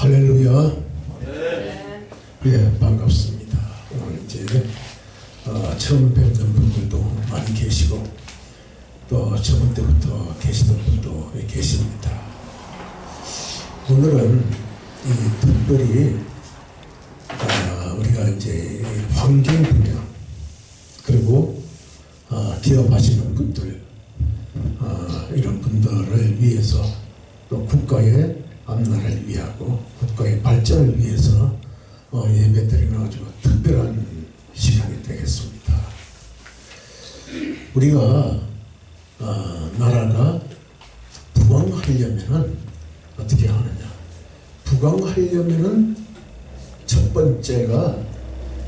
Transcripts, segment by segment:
할렐루야. 예, 반갑습니다. 오늘 이제 처음 뵙는 분들도 많이 계시고 또 저번 때부터 계시던 분도 계십니다. 오늘은 특별히 우리가 이제 환경 분야 그리고 기업하시는 분들 이런 분들을 위해서 또 국가의 앞날을 위하고 국가의 발전을 위해서 예배드리는 아주 특별한 시간이 되겠습니다. 우리가 나라가 부강하려면은 어떻게 하느냐? 부강하려면은 첫 번째가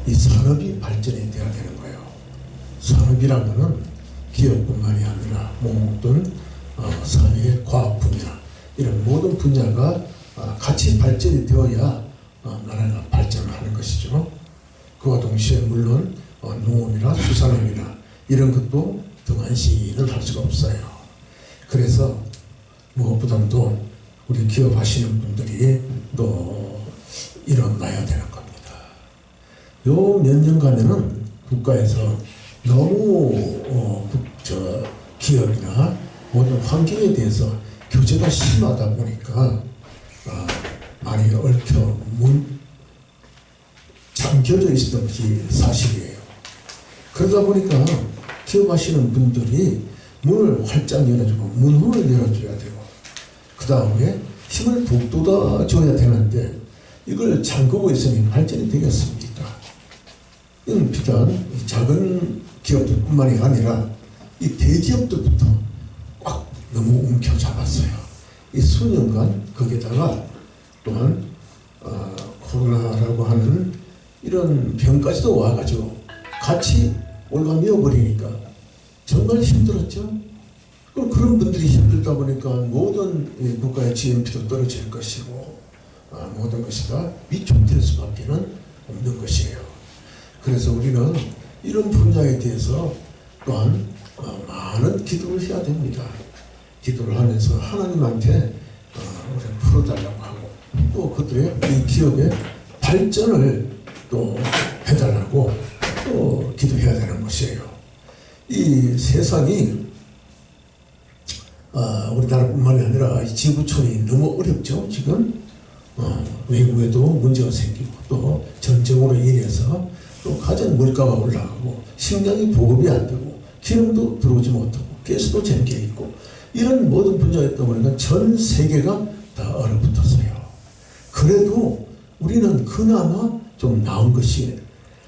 이 산업이 발전이 돼야 되는 거예요. 산업이란 거는 기업뿐만이 아니라 모든 사회 과학 분야 이런 모든 분야가 같이 발전이 되어야 나라가 발전하는 것이죠. 그와 동시에 물론 농업이나 수산업이나 이런 것도 등한시는 할 수가 없어요. 그래서 무엇보다도 우리 기업 하시는 분들이 또 일어나야 되는 겁니다. 요 몇 년간에는 국가에서 너무 기업이나 모든 환경에 대해서 규제가 심하다 보니까 많이 얽혀 잠겨져 있었던 것이 사실이에요. 그러다 보니까 기업하시는 분들이 문을 활짝 열어주고 문을 열어줘야 되고 그 다음에 힘을 북돋아 줘야 되는데 이걸 잠그고 있으니 발전이 되겠습니까? 이건 비단 작은 기업들뿐만이 아니라 이 대기업들부터 꽉 너무 움켜잡았어요. 이 수년간 거기다가 또한 코로나라고 하는 이런 병까지도 와가지고 같이 올가미어 버리니까 정말 힘들었죠. 그럼 그런 분들이 힘들다 보니까 모든 국가의 GNP도 떨어질 것이고 모든 것이 다 위축될 수밖에 없는 것이에요. 그래서 우리는 이런 분야에 대해서 또한 많은 기도를 해야 됩니다. 기도를 하면서 하나님한테 우리가 풀어달라고 하고 또 그들의 이 기업의 발전을 또 해달라고 또 기도해야 되는 것이에요. 이 세상이 우리나라뿐만이 아니라 이 지구촌이 너무 어렵죠. 지금 외국에도 문제가 생기고 또 전쟁으로 인해서 또 가전 물가가 올라가고 식량이 보급이 안 되고 기름도 들어오지 못하고 가스도 잠겨 있고 이런 모든 분야에 있다 보니까 전 세계가 다 얼어붙었어요. 그래도 우리는 그나마 좀 나은 것이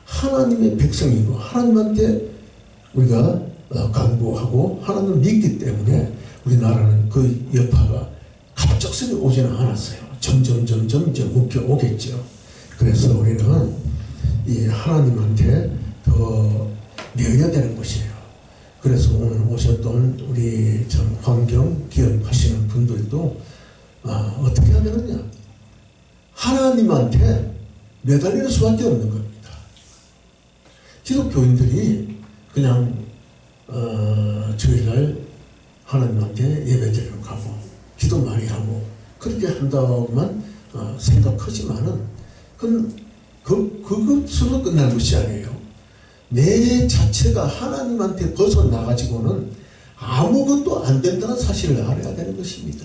하나님의 백성이고 하나님한테 우리가 간구하고 하나님을 믿기 때문에 우리나라는 그 여파가 갑작스레 오지는 않았어요. 점점 이제 묶여 오겠죠. 그래서 우리는 이 하나님한테 더 매여야 되는 것이에요. 그래서 오늘 오셨던 우리 전 환경 기업 하시는 분들도 어떻게 해야 되느냐? 하나님한테 매달리는 수밖에 없는 겁니다. 기독교인들이 그냥 주일날 하나님한테 예배드리러 가고 기도 많이 하고 그렇게 한다고만 생각하지만은 그것으로 끝날 것이 아니에요. 내 자체가 하나님한테 벗어나가지고는 아무것도 안 된다는 사실을 알아야 되는 것입니다.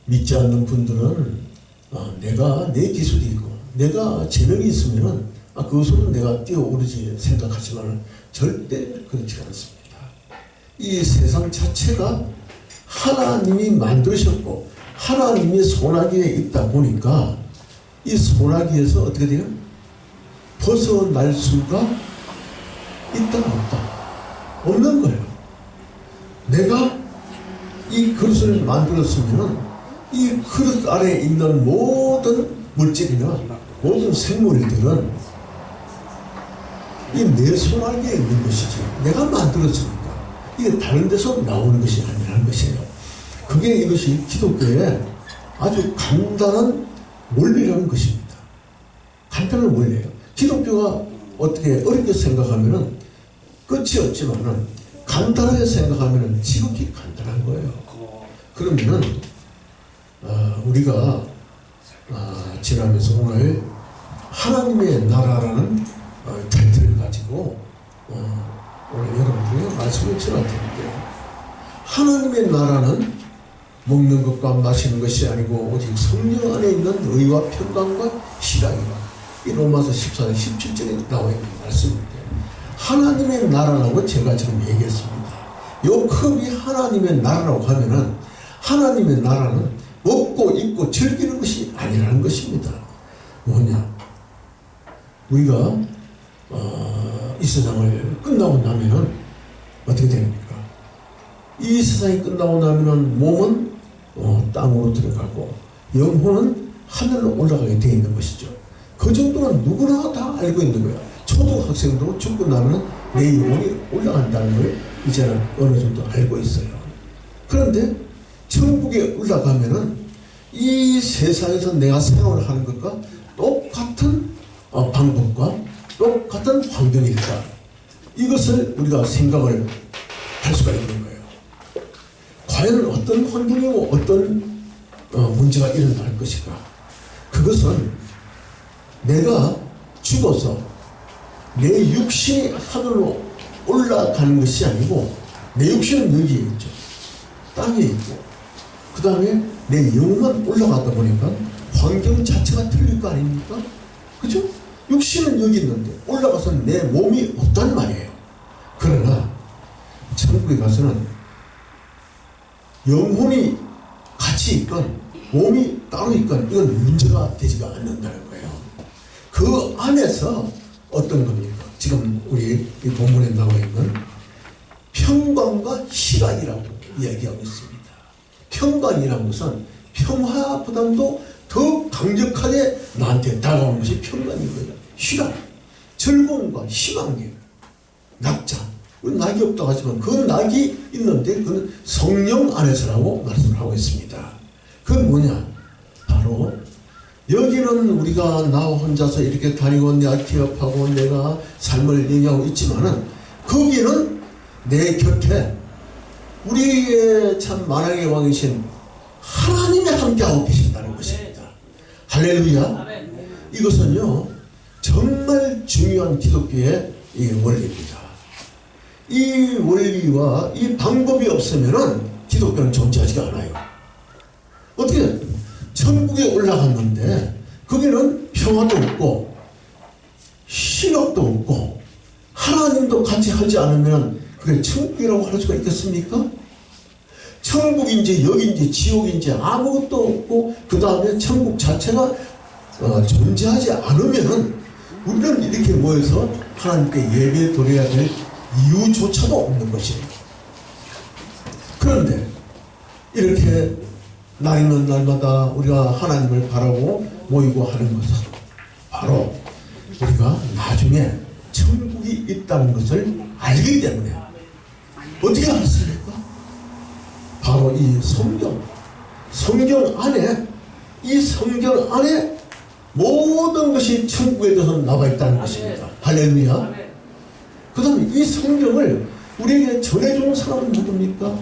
믿지 않는 분들은 내가 내 기술이 있고 내가 재능이 있으면은 그것으로 내가 뛰어오르지 생각하지만 절대 그렇지 않습니다. 이 세상 자체가 하나님이 만드셨고 하나님이 소나기에 있다 보니까 이 소나기에서 어떻게 돼요? 벗어날 수가 있다 없다? 없는 거예요. 내가 이 그릇을 만들었으면 이 그릇 아래에 있는 모든 물질이나 모든 생물들은 이 내 소나기에 있는 것이지 내가 만들었으니까 이게 다른 데서 나오는 것이 아니라는 것이에요. 그게 이것이 기독교의 아주 간단한 원리라는 것입니다. 간단한 원리예요. 기독교가 어떻게 어렵게 생각하면은 끝이 없지만은 간단하게 생각하면은 지극히 간단한 거예요. 그러면은 우리가 지나면서 오늘 하나님의 나라라는 타이틀을 가지고 오늘 여러분들에게 말씀을 전할 텐데, 하나님의 나라는 먹는 것과 마시는 것이 아니고 오직 성령 안에 있는 의와 평강과 희락이라. 이 로마서 14장 17절에 나와 있는 말씀인데, 하나님의 나라라고 제가 지금 얘기했습니다. 요 컵이 하나님의 나라라고 하면은, 하나님의 나라는 먹고 입고 즐기는 것이 아니라는 것입니다. 뭐냐? 우리가 이 세상을 끝나고 나면은 어떻게 됩니까? 이 세상이 끝나고 나면은 몸은 땅으로 들어가고 영혼은 하늘로 올라가게 되어 있는 것이죠. 그 정도는 누구나 다 알고 있는 거야. 초등학생도 죽고 나면 내 영혼이 올라간다는 걸 이제는 어느 정도 알고 있어요. 그런데 천국에 올라가면은 이 세상에서 내가 생활을 하는 것과 똑같은 방법과 똑같은 환경일까? 이것을 우리가 생각을 할 수가 있는 거예요. 과연 어떤 환경이고 어떤 문제가 일어날 것인가? 그것은 내가 죽어서 내 육신이 하늘로 올라가는 것이 아니고, 내 육신은 여기에 있죠. 땅에 있고, 그 다음에 내 영혼만 올라가다 보니까 환경 자체가 틀릴 거 아닙니까? 그죠? 육신은 여기 있는데 올라가서는 내 몸이 없단 말이에요. 그러나 천국에 가서는 영혼이 같이 있건 몸이 따로 있건 이건 문제가 되지가 않는다는 거예요. 그 안에서 어떤 겁니까? 지금 우리 이 본문에 나와 있는 평강과 희락이라고 이야기하고 있습니다. 평강이라는 것은 평화보다도 더 강력하게 나한테 다가오는 것이 평강입니다. 희락, 즐거움과 희망이에요. 낙자, 우리 낙이 없다고 하지만 그 낙이 있는데 그건 성령 안에서라고 말씀을 하고 있습니다. 그건 뭐냐? 바로 여기는 우리가 나 혼자서 이렇게 다니고 내가 기업하고 내가 삶을 얘기하고 있지만은, 거기는 내 곁에 우리의 참 만왕의 왕이신 하나님이 함께하고 계신다는 것입니다. 할렐루야. 이것은요 정말 중요한 기독교의 이 원리입니다. 이 원리와 이 방법이 없으면은 기독교는 존재하지가 않아요. 어떻게 천국에 올라갔는데 거기는 평화도 없고 희락도 없고 하나님도 같이 하지 않으면 그게 천국이라고 할 수가 있겠습니까? 천국인지 여기인지 지옥인지 아무것도 없고 그 다음에 천국 자체가 존재하지 않으면은 우리는 이렇게 모여서 하나님께 예배 드려야 될 이유조차도 없는 것이에요. 그런데 이렇게 날 있는 날마다 우리가 하나님을 바라고 모이고 하는 것은 바로 우리가 나중에 천국이 있다는 것을 알기 때문에. 어떻게 알았습니까? 바로 이 성경 안에, 이 성경 안에 모든 것이 천국에 대해서 나와 있다는 것입니다. 할렐루야. 그 다음에 이 성경을 우리에게 전해주는 사람은 누굽니까?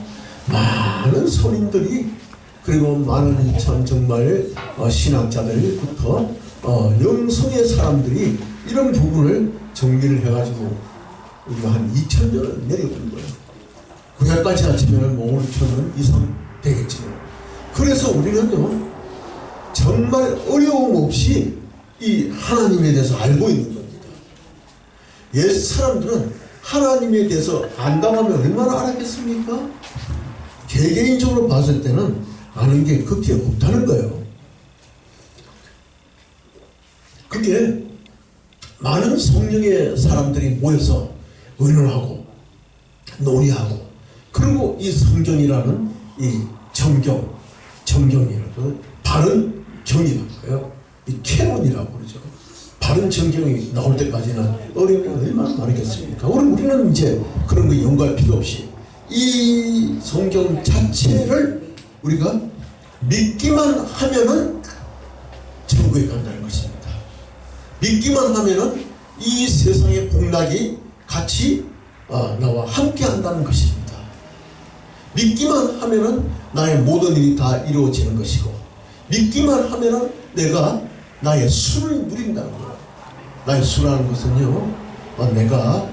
많은 선인들이, 그리고 많은 참 정말 신학자들부터 영성의 사람들이 이런 부분을 정리를 해가지고 우리가 한 2000년을 내려온 거예요. 구약까지 하시면 뭐 5,000년 이상 되겠지만, 그래서 우리는요 정말 어려움 없이 이 하나님에 대해서 알고 있는 겁니다. 옛 사람들은 하나님에 대해서 안다고 하면 얼마나 알았겠습니까? 개개인적으로 봤을 때는 아는 게 그렇게 없다는 거예요. 그게 많은 성령의 사람들이 모여서 의논하고 논의하고, 그리고 이 성경이라는 이 정경이라고 바른 경이라는 거예요. 이 캐논이라고 그러죠. 바른 정경이 나올 때까지는 어려움이 얼마나 많겠습니까? 우리는 이제 그런 거 연구할 필요 없이 이 성경 자체를 우리가 믿기만 하면은 천국에 간다는 것입니다. 믿기만 하면은 이 세상의 복락이 같이 나와 함께 한다는 것입니다. 믿기만 하면은 나의 모든 일이 다 이루어지는 것이고, 믿기만 하면은 내가 나의 수를 누린다는 거예요. 나의 수라는 것은요, 내가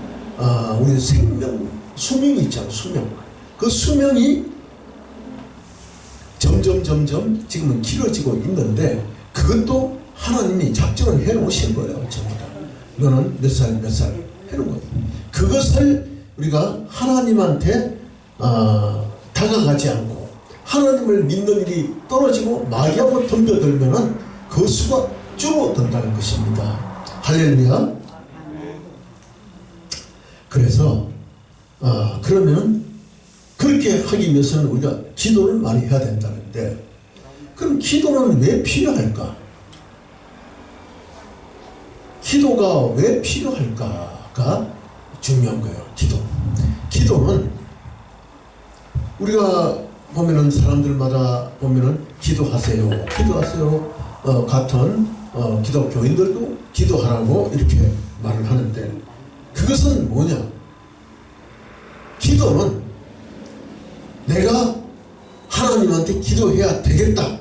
우리 생명, 수명이 있잖아. 수명. 그 수명이 점점 지금은 길어지고 있는데, 그것도 하나님이 작정을 해놓으신 거예요. 전부 다. 너는 몇 살 해놓은 거예요. 그것을 우리가 하나님한테 다가가지 않고 하나님을 믿는 일이 떨어지고 마귀하고 덤벼들면은 그 수가 줄어든다는 것입니다. 할렐루야. 그래서 그러면 그렇게 하기 위해서는 우리가 기도를 많이 해야 된다는데, 그럼 기도는 왜 필요할까? 기도가 왜 필요할까가 중요한 거예요. 기도는 우리가 보면은 사람들마다 보면은 기도하세요 같은 기독교인들도 기도하라고 이렇게 말을 하는데, 그것은 뭐냐? 기도는 내가 하나님한테 기도해야 되겠다,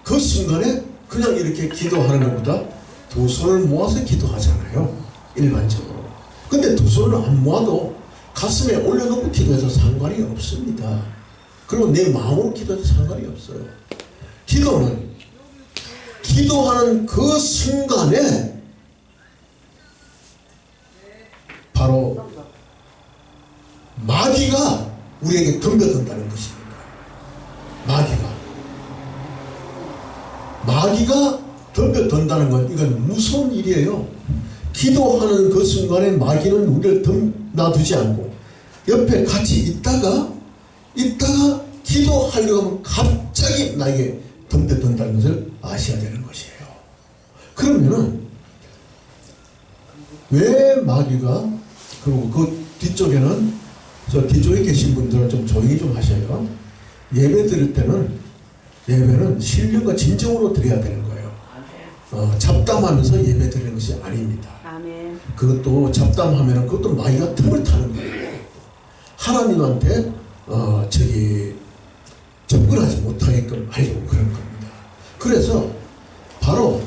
그 순간에 그냥 이렇게 기도하는 것보다 두 손을 모아서 기도하잖아요, 일반적으로. 근데 두 손을 안 모아도 가슴에 올려놓고 기도해도 상관이 없습니다. 그리고 내 마음으로 기도해도 상관이 없어요. 기도는 기도하는 그 순간에 바로 마귀가 우리에게 덤벼든다는 것입니다. 마귀가 덤벼든다는 건 이건 무서운 일이에요. 기도하는 그 순간에 마귀는 우리를 놔두지 않고 옆에 같이 있다가 기도하려고 하면 갑자기 나에게 덤벼든다는 것을 아셔야 되는 것이에요. 그러면은 왜 마귀가, 그리고 그 뒤쪽에는, 저 뒤쪽에 계신 분들은 좀 조용히 좀 하셔요. 예배 드릴 때는 예배는 신령과 진정으로 드려야 되는 거예요. 잡담하면서 예배 드리는 것이 아닙니다. 아멘. 그것도 잡담하면은 그것도 마귀가 틈을 타는 거예요. 하나님한테 접근하지 못하게끔 하려고 그런 겁니다. 그래서 바로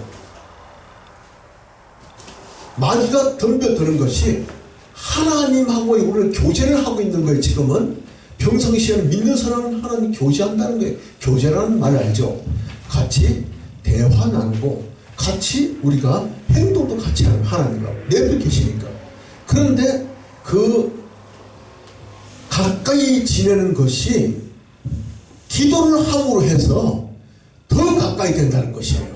마귀가 덤벼드는 것이 하나님하고 우리를 교제를 하고 있는 거예요. 지금은 평상시에는 믿는 사람은 하나님 교제한다는 거예요. 교제라는 말 알죠? 같이 대화 나누고 같이 우리가 행동도 같이 하는, 하나님하고 내옆에 계시니까. 그런데 그 가까이 지내는 것이 기도를 함으로 해서 더 가까이 된다는 것이에요.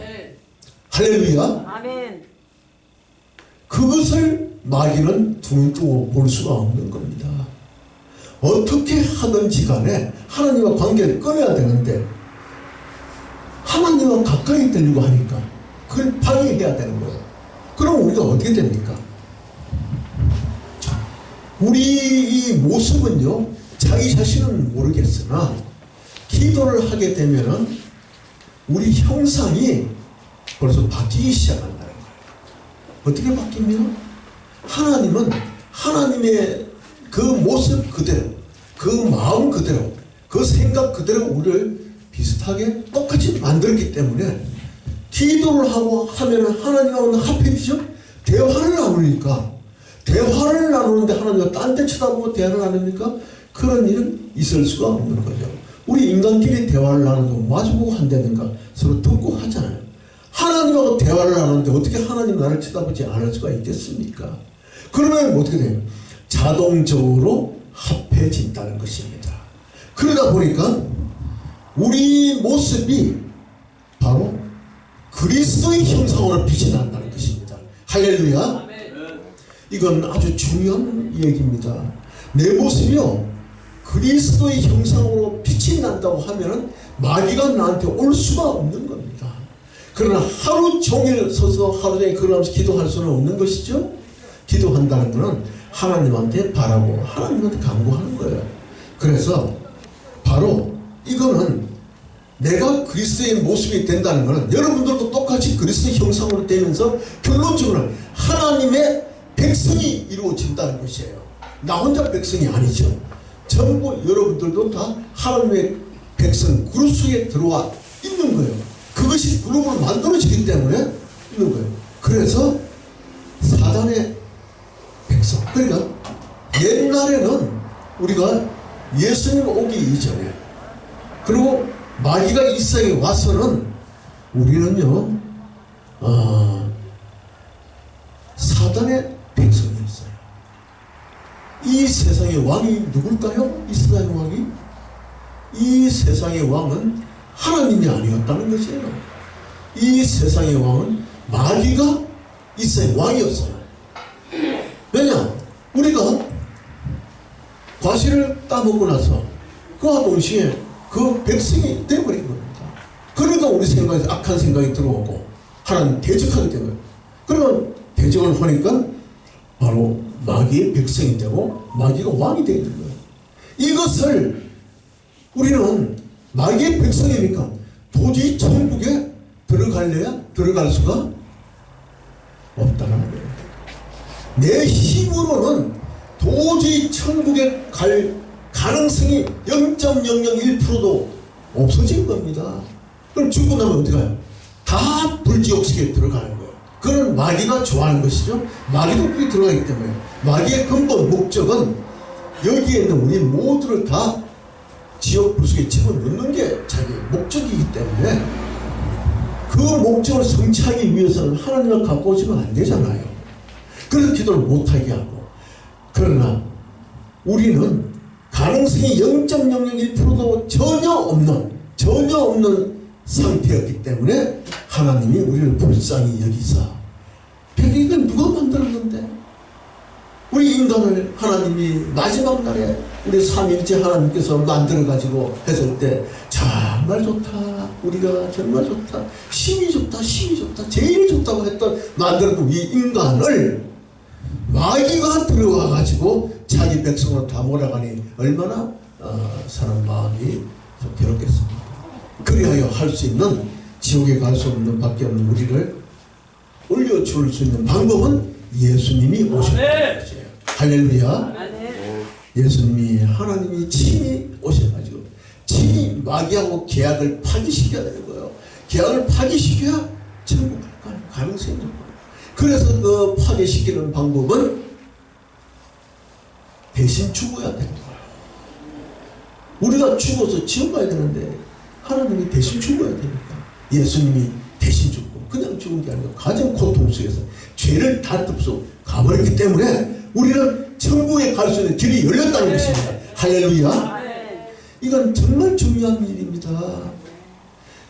할렐루야. 아멘. 그것을 마귀는 눈 뜨고 볼 수가 없는 겁니다. 어떻게 하든지 간에 하나님과 관계를 끊어야 되는데 하나님과 가까이 되려고 하니까 그걸 방해해야 되는 거예요. 그럼 우리가 어떻게 됩니까? 우리 이 모습은요, 자기 자신은 모르겠으나 기도를 하게 되면은 우리 형상이 벌써 바뀌기 시작한다는 거예요. 어떻게 바뀝니까? 하나님은 하나님의 그 모습 그대로, 그 마음 그대로, 그 생각 그대로 우리를 비슷하게 똑같이 만들었기 때문에 기도를 하고 하면 하나님하고는 합해지죠. 대화를 나누니까, 대화를 나누는데 하나님과 딴 데 쳐다보고 대화를 나누니까 그런 일은 있을 수가 없는 거죠. 우리 인간끼리 대화를 나누고 마주보고 한다든가 서로 듣고 하잖아요. 하나님하고 대화를 나누는데 어떻게 하나님 나를 쳐다보지 않을 수가 있겠습니까? 그러면 어떻게 돼요? 자동적으로 합해진다는 것입니다. 그러다 보니까 우리 모습이 바로 그리스도의 형상으로 빛이 난다는 것입니다. 할렐루야. 이건 아주 중요한 얘기입니다. 내 모습이요, 그리스도의 형상으로 빛이 난다고 하면 마귀가 나한테 올 수가 없는 겁니다. 그러나 하루 종일 서서 하루 종일 걸으면서 기도할 수는 없는 것이죠. 기도한다는 것은 하나님한테 바라고 하나님한테 간구하는 거예요. 그래서 바로 이거는 내가 그리스도의 모습이 된다는 것은 여러분들도 똑같이 그리스도의 형상으로 되면서 결론적으로 하나님의 백성이 이루어진다는 것이에요. 나 혼자 백성이 아니죠. 전부 여러분들도 다 하나님의 백성 그룹 속에 들어와 있는 거예요. 그 그것이 그룹으로 만들어지기 때문에 있는 거예요. 그래서 사단의 백성, 그러니까 옛날에는 우리가 예수님 오기 이전에, 그리고 마귀가 이 세상에 와서는 우리는요 사단의 백성이었어요. 이 세상의 왕이 누굴까요? 이 세상의 왕이? 이 세상의 왕은 하나님이 아니었다는 것이에요. 이 세상의 왕은 마귀가 이 세상의 왕이었어요. 왜냐? 우리가 과실을 따먹고 나서 그와 동시에 그 백성이 되어버린 겁니다. 그러니까 우리 생각에서 악한 생각이 들어오고 하나님 대적하게 된 거예요. 그러면 대적을 하니까 바로 마귀의 백성이 되고 마귀가 왕이 되는 거예요. 이것을 우리는 마귀의 백성이니까 도저히 천국에 들어갈래야 들어갈 수가 없다는 거예요. 내 힘으로는 도저히 천국에 갈 가능성이 0.001%도 없어진 겁니다. 그럼 죽고 나면 어떻게 가요? 다 불지옥식에 들어가는 거예요. 그건 마귀가 좋아하는 것이죠. 마귀도 그렇게 들어가기 때문에 마귀의 근본 목적은 여기에 있는 우리 모두를 다 지옥 불속에 집어넣는 게 자기 목적이기 때문에 그 목적을 성취하기 위해서는 하나님을 갖고 오시면 안 되잖아요. 그래서 기도를 못하게 하고, 그러나 우리는 가능성이 0.001%도 전혀 없는 상태였기 때문에 하나님이 우리를 불쌍히 여기사, 이걸 누가 만들었는데? 우리 인간을 하나님이 마지막 날에 우리 삼일째 하나님께서 만들어가지고 했을 때 정말 좋다, 우리가 정말 좋다, 힘이 좋다, 제일 좋다고 했던 만들었던 이 인간을 마귀가 들어와가지고 자기 백성으로 다 몰아가니 얼마나 사람 마음이 괴롭겠습니까? 그리하여 할 수 있는, 지옥에 갈 수 없는 밖에 없는 우리를 올려줄 수 있는 방법은 예수님이 오셨다는 것이에요. 할렐루야. 예수님이, 하나님이 친히 오셔가지고 친히 마귀하고 계약을 파기시켜야 되는 거예요. 계약을 파기시켜야 천국 갈 가능성이 있는 거예요. 그래서 그 파괴시키는 방법은 대신 죽어야 되는 거예요. 우리가 죽어서 지옥 가야 되는데 하나님이 대신 죽어야 되니까 예수님이 대신 죽고, 그냥 죽은 게 아니고 가장 고통 속에서 죄를 다 덮고 가버렸기 때문에 우리는 천국에 갈 수 있는 길이 열렸다는 것입니다. 할렐루야. 이건 정말 중요한 일입니다.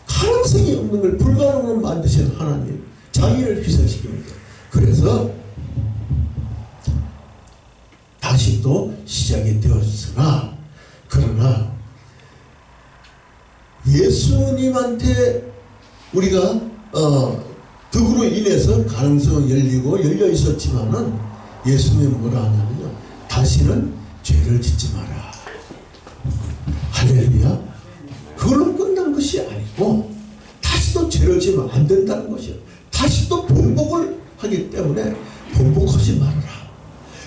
가능성이 없는 걸 불가능으로 만드신 하나님, 자기를 희생시킵니다. 그래서 다시 또 시작이 되었으나, 그러나 예수님한테 우리가 덕으로 인해서 가능성은 열리고 열려 있었지만은 예수님은 뭐라 하냐면요, 다시는 죄를 짓지 마라. 할렐루야. 그걸로 끝난 것이 아니고 다시 또 죄를 지으면 안 된다는 것이에요. 다시 또 번복을 하기 때문에 번복하지 말아라.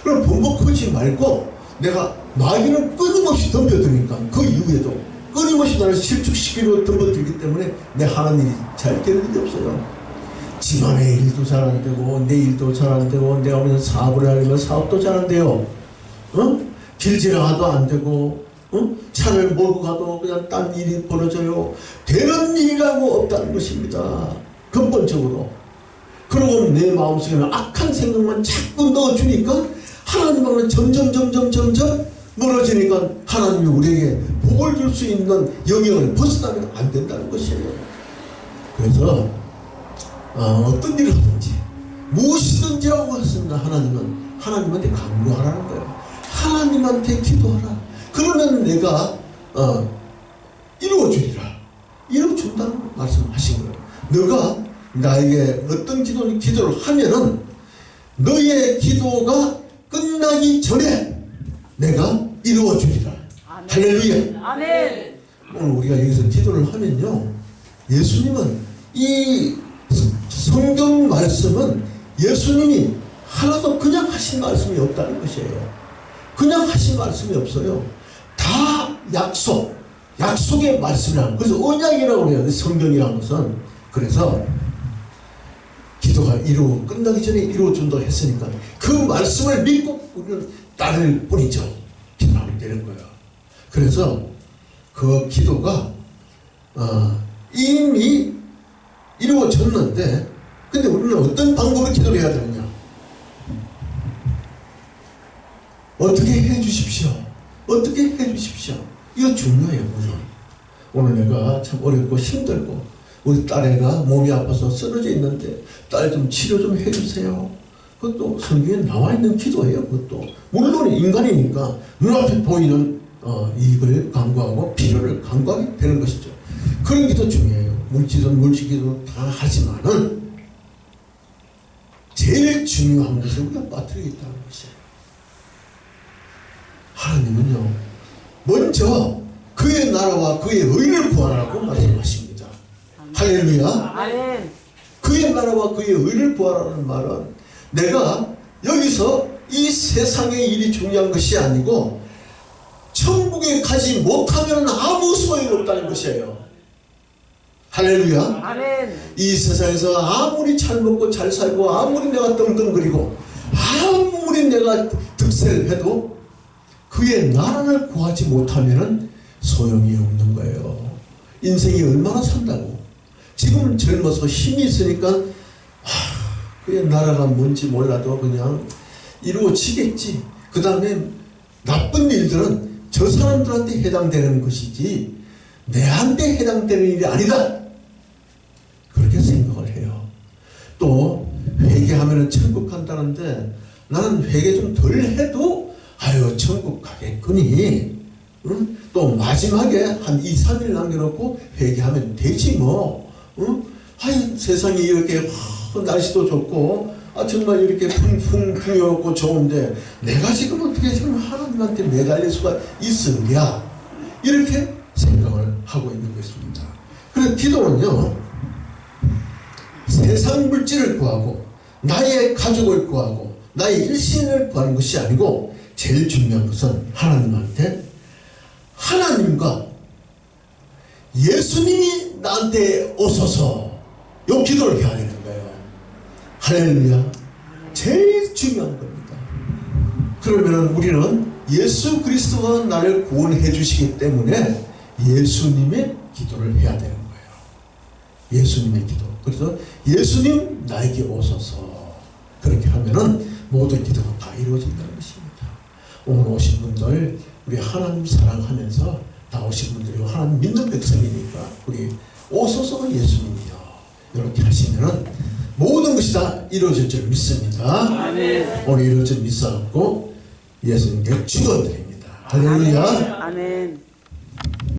그럼 번복하지 말고, 내가 마귀는 끊임없이 덤벼드니까 그 이후에도 끊임없이 나를 실축시키려 덤벼들기 때문에 내 하나님이 잘 되는 일이 없어요. 집안의 일도 잘 안 되고, 내 일도 잘 안 되고, 내가 무슨 사업을 하려면 사업도 잘 안 돼요. 길 지나가도 안 되고, 차를 몰고 가도 그냥 딴 일이 벌어져요. 되는 일이라고 없다는 것입니다. 근본적으로. 그러고 내 마음속에는 악한 생각만 자꾸 넣어주니까 하나님하고는 점점 멀어지니까 하나님이 우리에게 복을 줄 수 있는 영역을 벗어나면 안 된다는 것이에요. 그래서 어떤 일을 하든지 무엇이든지 하고 했습니다. 하나님은 하나님한테 간구하라는 거예요. 하나님한테 기도하라. 그러면 내가 이루어주리라. 이루어준다는 말씀하신 거예요. 너가 나에게 어떤 기도를 하면은 너의 기도가 끝나기 전에 내가 이루어주리라. 아멘. 할렐루야. 아멘. 오늘 우리가 여기서 기도를 하면요, 예수님은 이 성경 말씀은 예수님이 하나도 그냥 하신 말씀이 없다는 것이에요. 그냥 하신 말씀이 없어요. 다 약속의 말씀이라는, 그래서 언약이라고 해요. 성경이라는 것은 그래서 기도가 끝나기 전에 이루어준다고 했으니까 그 말씀을 믿고 우리는 따를 뿐이죠. 기도하면 되는 거예요. 그래서 그 기도가 이미 이루어졌는데, 근데 우리는 어떤 방법으로 기도를 해야 되느냐? 어떻게 해 주십시오. 어떻게 해 주십시오. 이거 중요해요. 물론 오늘 내가 참 어렵고 힘들고 우리 딸애가 몸이 아파서 쓰러져 있는데 딸 좀 치료 좀 해주세요. 그것도 성경에 나와 있는 기도예요. 그것도 물론 인간이니까 눈앞에 보이는 이익을 강구하고 필요를 강구하게 되는 것이죠. 그런 기도 중요해요. 물질기도 다 하지만은 제일 중요한 것은 우리가 빠뜨리겠다는 것이에요. 하나님은요, 먼저 그의 나라와 그의 의를 구하라고 말씀하십니다. 할렐루야. 아멘. 그의 나라와 그의 의를 구하라는 말은 내가 여기서 이 세상의 일이 중요한 것이 아니고 천국에 가지 못하면 아무 소용없다는 것이에요. 할렐루야. 아멘. 이 세상에서 아무리 잘 먹고 잘 살고 아무리 내가 떵떵거리고 아무리 내가 득세를 해도 그의 나라를 구하지 못하면 소용이 없는 거예요. 인생이 얼마나 산다고. 지금은 젊어서 힘이 있으니까 그의 나라가 뭔지 몰라도 그냥 이루어지겠지. 그 다음에 나쁜 일들은 저 사람들한테 해당되는 것이지 내한테 해당되는 일이 아니다. 그렇게 생각을 해요. 또 회개하면 천국 간다는데 나는 회개 좀 덜 해도 아유 천국 가겠거니. 응? 또 마지막에 한 2, 3일 남겨놓고 회개하면 되지 뭐. 응? 아유 세상이 이렇게 날씨도 좋고 정말 이렇게 풍요롭고 좋은데 내가 지금 어떻게 지금 하나님한테 매달릴 수가 있으랴. 이렇게 생각을 하고 있는 것입니다. 그래서 기도는요, 세상 물질을 구하고 나의 가족을 구하고 나의 일신을 구하는 것이 아니고 제일 중요한 것은 하나님한테 하나님과 예수님이 나한테 오소서 이 기도를 해야 되는 거예요. 할렐루야. 제일 중요한 겁니다. 그러면 우리는 예수 그리스도가 나를 구원해 주시기 때문에 예수님의 기도를 해야 되는 거예요. 예수님의 기도. 그래서 예수님 나에게 오소서. 그렇게 하면은 모든 기도가 다 이루어진다는 것입니다. 오늘 오신 분들 우리 하나님 사랑하면서 다 오신 분들이 하나님 믿는 백성이니까 우리 오소서 예수님이요. 이렇게 하시면은 모든 것이 다 이루어질 줄 믿습니다. 아멘. 오늘 이루어질 줄 믿사옵고 예수님께 축원드립니다. 할렐루야. 아멘.